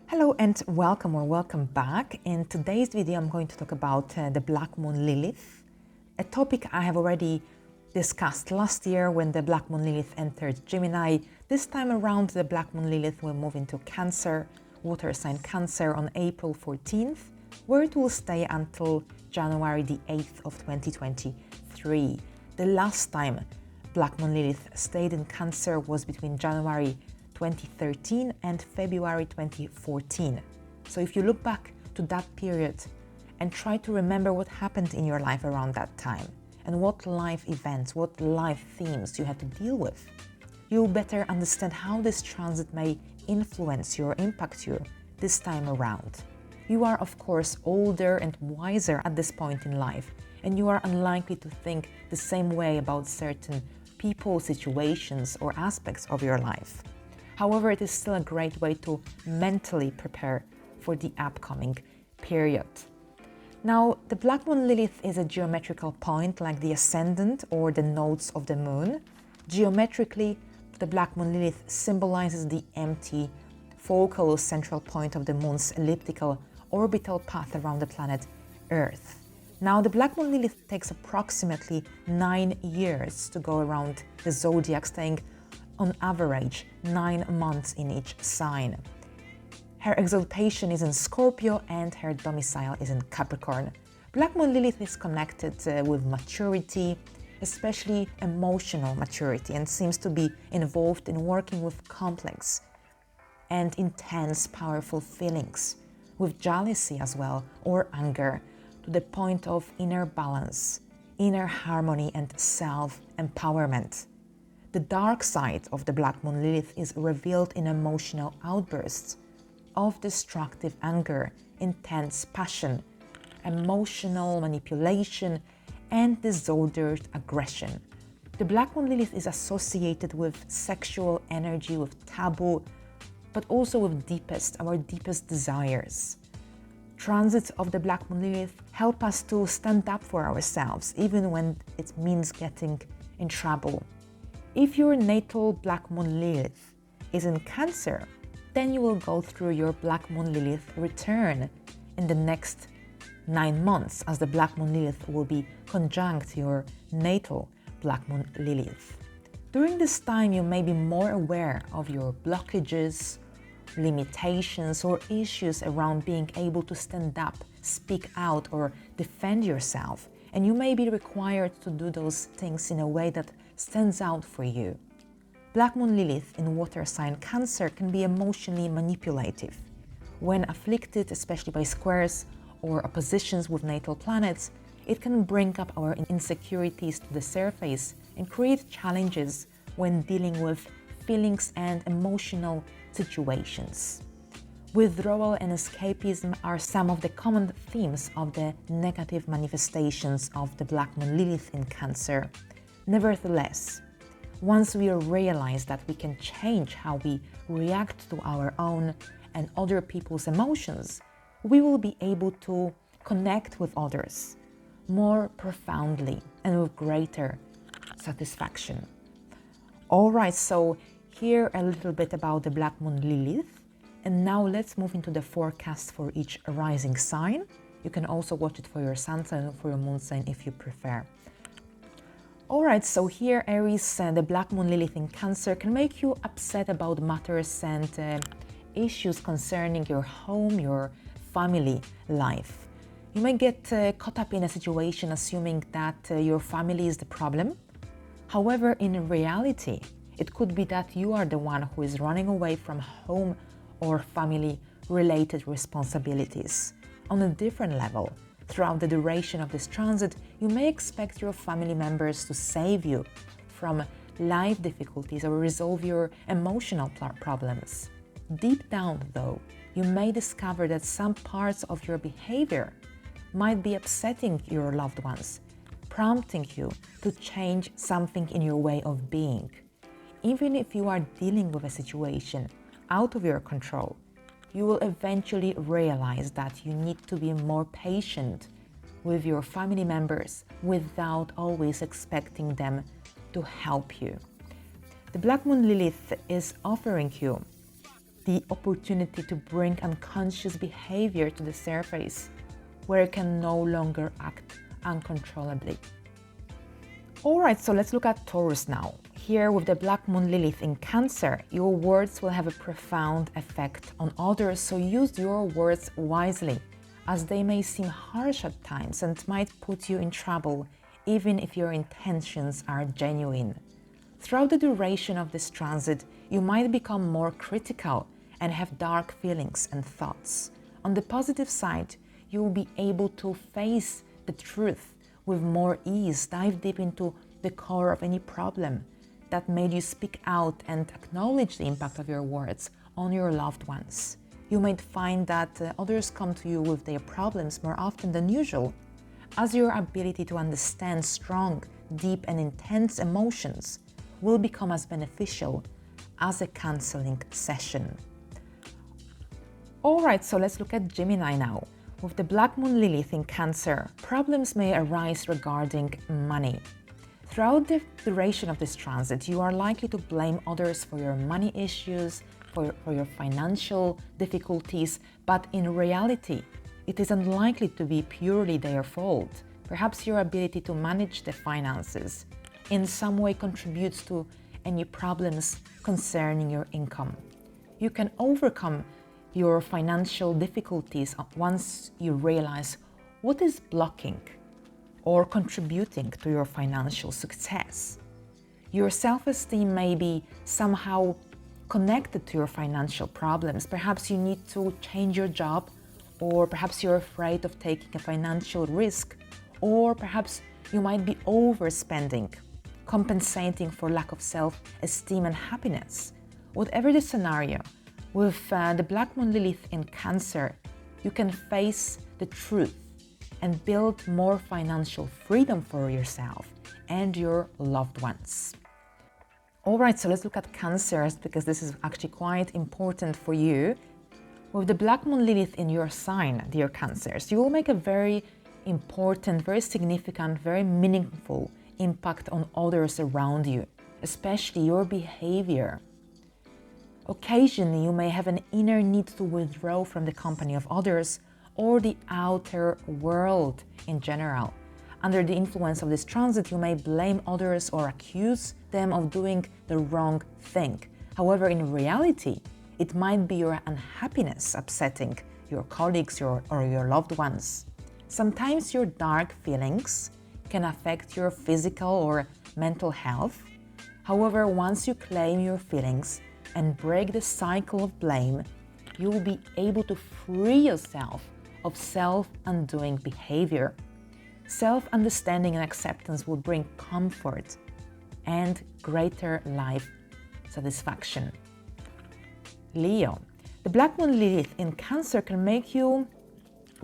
Hello and welcome back. In today's video I'm going to talk about the Black Moon Lilith, a topic I have already discussed last year when the Black Moon Lilith entered Gemini. This time around the Black Moon Lilith will move into Cancer, water sign Cancer, on April 14th, where it will stay until January the 8th of 2023. The last time Black Moon Lilith stayed in Cancer was between January 2013 and February 2014. So if you look back to that period and try to remember what happened in your life around that time and what life events, what life themes you had to deal with, you'll better understand how this transit may influence you or impact you this time around. You are, of course, older and wiser at this point in life, and you are unlikely to think the same way about certain people, situations, or aspects of your life. However, it is still a great way to mentally prepare for the upcoming period. Now, the Black Moon Lilith is a geometrical point like the ascendant or the nodes of the moon. Geometrically, the Black Moon Lilith symbolizes the empty, focal or central point of the moon's elliptical orbital path around the planet Earth. Now, the Black Moon Lilith takes approximately 9 years to go around the zodiac, staying on average 9 months in each sign. Her exaltation is in Scorpio and her domicile is in Capricorn. Black Moon Lilith is connected with maturity, especially emotional maturity, and seems to be involved in working with complex and intense, powerful feelings, with jealousy as well, or anger, to the point of inner balance, inner harmony and self-empowerment. The dark side of the Black Moon Lilith is revealed in emotional outbursts of destructive anger, intense passion, emotional manipulation, and disordered aggression. The Black Moon Lilith is associated with sexual energy, with taboo, but also with our deepest desires. Transits of the Black Moon Lilith help us to stand up for ourselves, even when it means getting in trouble. If your natal Black Moon Lilith is in Cancer, then you will go through your Black Moon Lilith return in the next 9 months, as the Black Moon Lilith will be conjunct your natal Black Moon Lilith. During this time, you may be more aware of your blockages, limitations, or issues around being able to stand up, speak out, or defend yourself, and you may be required to do those things in a way that stands out for you. Black Moon Lilith in water sign Cancer can be emotionally manipulative. When afflicted, especially by squares or oppositions with natal planets, it can bring up our insecurities to the surface and create challenges when dealing with feelings and emotional situations. Withdrawal and escapism are some of the common themes of the negative manifestations of the Black Moon Lilith in Cancer. Nevertheless, once we realize that we can change how we react to our own and other people's emotions, we will be able to connect with others more profoundly and with greater satisfaction. Alright, so here a little bit about the Black Moon Lilith. And now let's move into the forecast for each rising sign. You can also watch it for your sun sign and for your moon sign if you prefer. Alright, so here Aries, the Black Moon Lilith in Cancer can make you upset about matters and issues concerning your home, your family life. You may get caught up in a situation assuming that your family is the problem. However, in reality, it could be that you are the one who is running away from home or family-related responsibilities. On a different level, throughout the duration of this transit, you may expect your family members to save you from life difficulties or resolve your emotional problems. Deep down, though, you may discover that some parts of your behavior might be upsetting your loved ones, prompting you to change something in your way of being. Even if you are dealing with a situation out of your control, you will eventually realize that you need to be more patient with your family members without always expecting them to help you. The Black Moon Lilith is offering you the opportunity to bring unconscious behavior to the surface, where it can no longer act uncontrollably. Alright, so let's look at Taurus now. Here with the Black Moon Lilith in Cancer, your words will have a profound effect on others, so use your words wisely, as they may seem harsh at times and might put you in trouble, even if your intentions are genuine. Throughout the duration of this transit, you might become more critical and have dark feelings and thoughts. On the positive side, you will be able to face the truth with more ease, dive deep into the core of any problem that made you speak out and acknowledge the impact of your words on your loved ones. You might find that others come to you with their problems more often than usual, as your ability to understand strong, deep and intense emotions will become as beneficial as a counseling session. Alright, so let's look at Gemini now. With the Black Moon Lilith in Cancer, problems may arise regarding money. Throughout the duration of this transit, you are likely to blame others for your money issues, for your financial difficulties, but in reality, it is unlikely to be purely their fault. Perhaps your ability to manage the finances in some way contributes to any problems concerning your income. You can overcome your financial difficulties once you realize what is blocking or contributing to your financial success. Your self-esteem may be somehow connected to your financial problems. Perhaps you need to change your job, or perhaps you're afraid of taking a financial risk, or perhaps you might be overspending, compensating for lack of self-esteem and happiness. Whatever the scenario, with the Black Moon Lilith in Cancer, you can face the truth and build more financial freedom for yourself and your loved ones. Alright, so let's look at Cancers, because this is actually quite important for you. With the Black Moon Lilith in your sign, dear Cancers, you will make a very important, very significant, very meaningful impact on others around you, especially your behavior. Occasionally, you may have an inner need to withdraw from the company of others or the outer world in general. Under the influence of this transit, you may blame others or accuse them of doing the wrong thing. However, in reality, it might be your unhappiness upsetting your colleagues or your loved ones. Sometimes your dark feelings can affect your physical or mental health. However, once you claim your feelings and break the cycle of blame, you will be able to free yourself of self-undoing behavior. Self-understanding and acceptance will bring comfort and greater life satisfaction. Leo, the Black Moon Lilith in Cancer can make you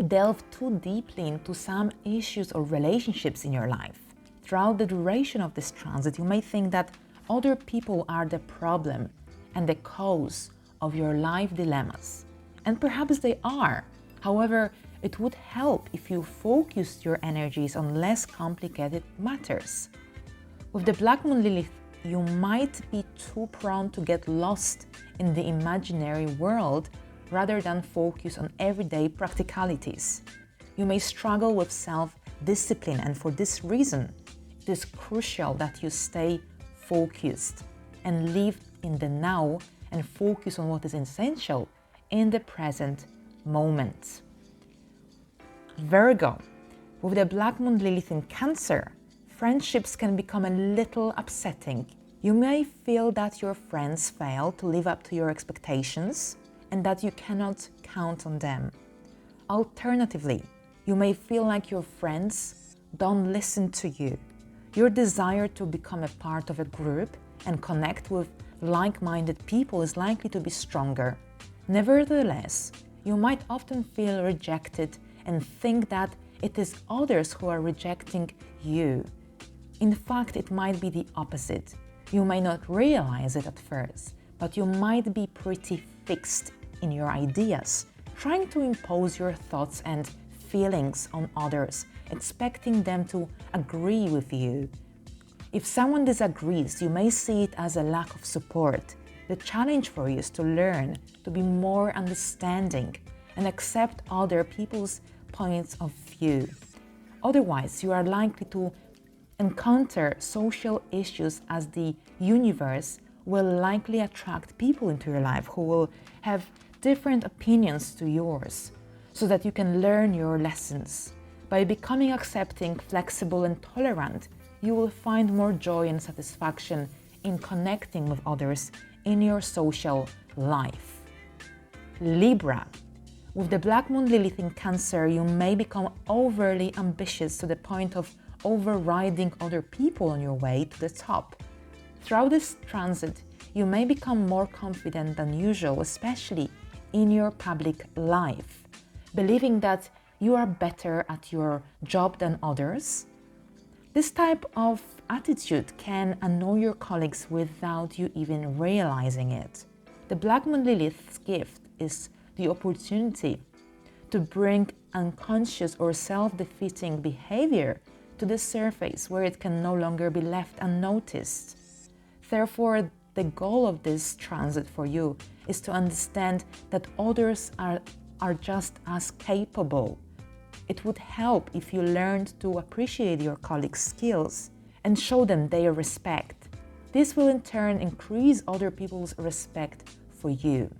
delve too deeply into some issues or relationships in your life. Throughout the duration of this transit, you may think that other people are the problem and the cause of your life dilemmas. And perhaps they are. However, it would help if you focused your energies on less complicated matters. With the Black Moon Lilith, you might be too prone to get lost in the imaginary world rather than focus on everyday practicalities. You may struggle with self-discipline, and for this reason, it is crucial that you stay focused and live in the now and focus on what is essential in the present moment. Virgo, with the Black Moon Lilith in Cancer, friendships can become a little upsetting. You may feel that your friends fail to live up to your expectations and that you cannot count on them. Alternatively, you may feel like your friends don't listen to you. Your desire to become a part of a group and connect with like-minded people is likely to be stronger. Nevertheless, you might often feel rejected and think that it is others who are rejecting you. In fact, it might be the opposite. You may not realize it at first, but you might be pretty fixed in your ideas, trying to impose your thoughts and feelings on others, expecting them to agree with you. If someone disagrees, you may see it as a lack of support, The challenge for you is to learn to be more understanding and accept other people's points of view. Otherwise, you are likely to encounter social issues, as the universe will likely attract people into your life who will have different opinions to yours, so that you can learn your lessons. By becoming accepting, flexible, and tolerant, you will find more joy and satisfaction in connecting with others in your social life. Libra. With the Black Moon Lilith in Cancer, you may become overly ambitious to the point of overriding other people on your way to the top. Throughout this transit, you may become more confident than usual, especially in your public life, believing that you are better at your job than others. This type of attitude can annoy your colleagues without you even realizing it. The Black Moon Lilith's gift is the opportunity to bring unconscious or self-defeating behavior to the surface, where it can no longer be left unnoticed. Therefore, the goal of this transit for you is to understand that others are just as capable. It would help if you learned to appreciate your colleagues' skills and show them their respect. This will in turn increase other people's respect for you.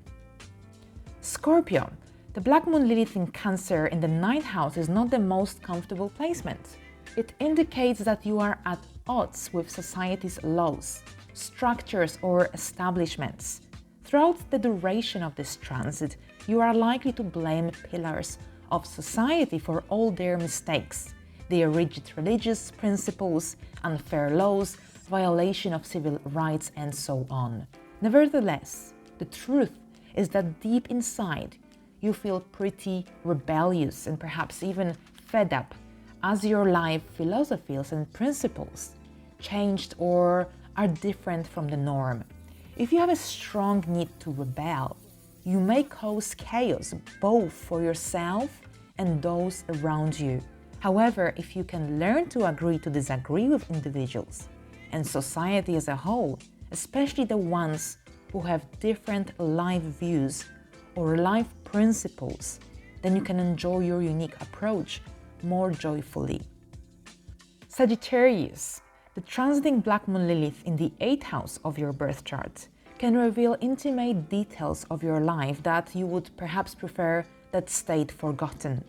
Scorpio. The Black Moon Lilith in Cancer in the 9th house is not the most comfortable placement. It indicates that you are at odds with society's laws, structures, or establishments. Throughout the duration of this transit, you are likely to blame pillars of society for all their mistakes, their rigid religious principles, unfair laws, violation of civil rights, and so on. Nevertheless, the truth is that deep inside, you feel pretty rebellious and perhaps even fed up, as your life philosophies and principles changed or are different from the norm. If you have a strong need to rebel, you may cause chaos both for yourself and those around you. However, if you can learn to agree to disagree with individuals and society as a whole, especially the ones who have different life views or life principles, then you can enjoy your unique approach more joyfully. Sagittarius. The transiting Black Moon Lilith in the 8th house of your birth chart can reveal intimate details of your life that you would perhaps prefer that stayed forgotten.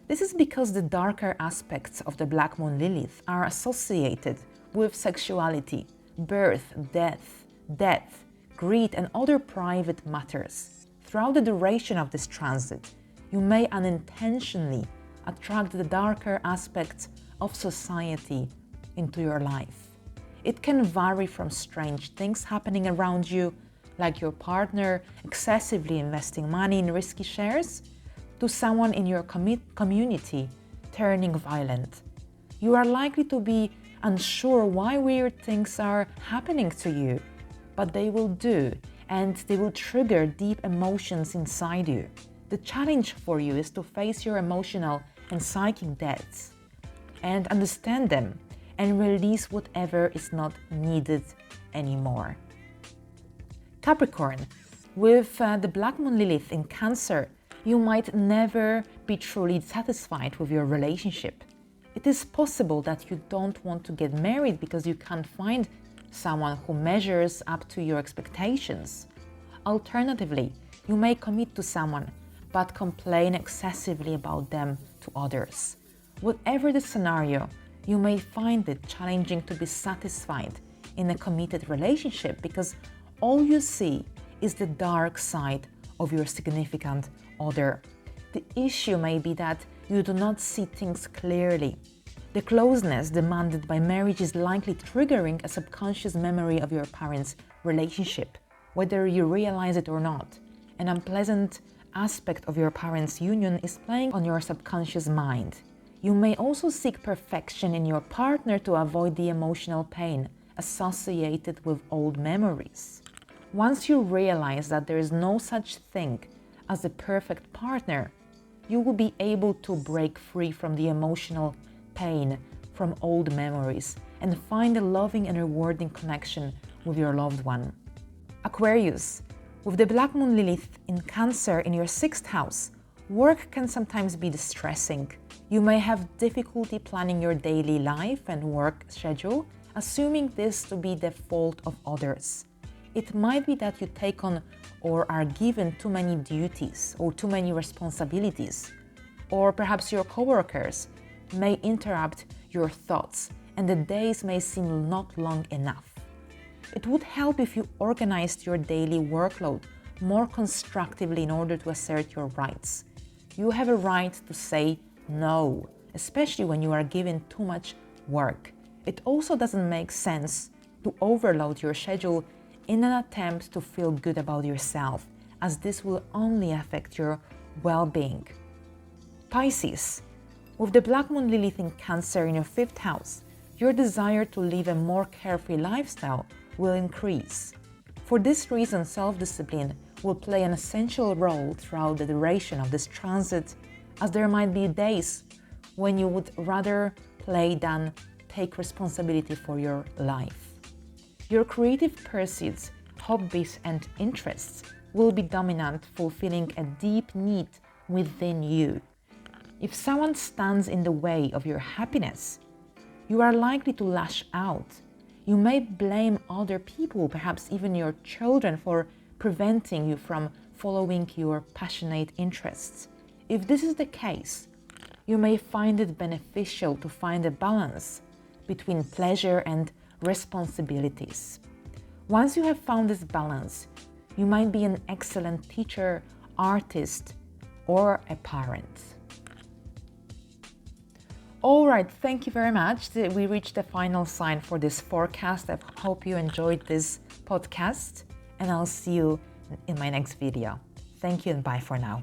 This is because the darker aspects of the Black Moon Lilith are associated with sexuality, birth, death, greed, and other private matters. Throughout the duration of this transit, you may unintentionally attract the darker aspects of society into your life. It can vary from strange things happening around you, like your partner excessively investing money in risky shares, to someone in your community turning violent. You are likely to be unsure why weird things are happening to you, but they will do, and they will trigger deep emotions inside you. The challenge for you is to face your emotional and psychic debts and understand them and release whatever is not needed anymore. Capricorn. With the Black Moon Lilith in Cancer, you might never be truly satisfied with your relationship. It is possible that you don't want to get married because you can't find someone who measures up to your expectations. Alternatively, you may commit to someone but complain excessively about them to others. Whatever the scenario, you may find it challenging to be satisfied in a committed relationship because all you see is the dark side of your significant other. The issue may be that you do not see things clearly. The closeness demanded by marriage is likely triggering a subconscious memory of your parents' relationship, whether you realize it or not. An unpleasant aspect of your parents' union is playing on your subconscious mind. You may also seek perfection in your partner to avoid the emotional pain associated with old memories. Once you realize that there is no such thing as a perfect partner, you will be able to break free from the emotional pain from old memories and find a loving and rewarding connection with your loved one. Aquarius, with the Black Moon Lilith in Cancer in your 6th house, work can sometimes be distressing. You may have difficulty planning your daily life and work schedule, assuming this to be the fault of others. It might be that you take on or are given too many duties or too many responsibilities, or perhaps your coworkers may interrupt your thoughts and the days may seem not long enough. It would help if you organized your daily workload more constructively in order to assert your rights. You have a right to say no, especially when you are given too much work. It also doesn't make sense to overload your schedule in an attempt to feel good about yourself, as this will only affect your well-being. Pisces, with the Black Moon Lilith in Cancer in your 5th house, your desire to live a more carefree lifestyle will increase. For this reason, self-discipline will play an essential role throughout the duration of this transit, as there might be days when you would rather play than take responsibility for your life. Your creative pursuits, hobbies, and interests will be dominant, fulfilling a deep need within you. If someone stands in the way of your happiness, you are likely to lash out. You may blame other people, perhaps even your children, for preventing you from following your passionate interests. If this is the case, you may find it beneficial to find a balance between pleasure and responsibilities. Once you have found this balance, you might be an excellent teacher, artist, or a parent. All right, thank you very much. We reached the final sign for this forecast. I hope you enjoyed this podcast, and I'll see you in my next video. Thank you and bye for now.